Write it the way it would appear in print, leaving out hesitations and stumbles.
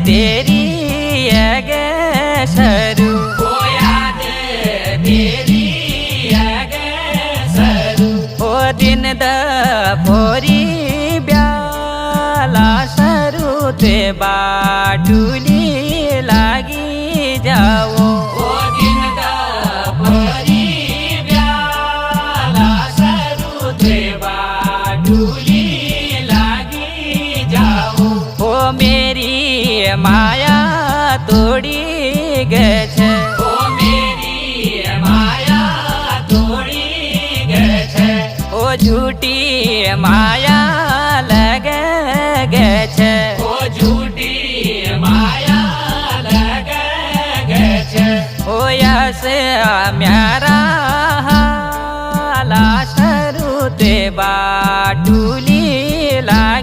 तेरी गे सरू ओ याद तेरी गे सरू ओ दिन द भोरी ब्याला सरू ते बाटुली लागी जाओ ओ दिन दा भोरी ब्याला सरू ते बाटुली लागी जाओ ओ मेरी माया तोड़ी गछ ओ मेरी माया तोड़ी गछ ओ झूठी माया लग गछ ओ झूठी माया लग गछ ओ यस म्यारा हाला सरू ते बाटुली लागी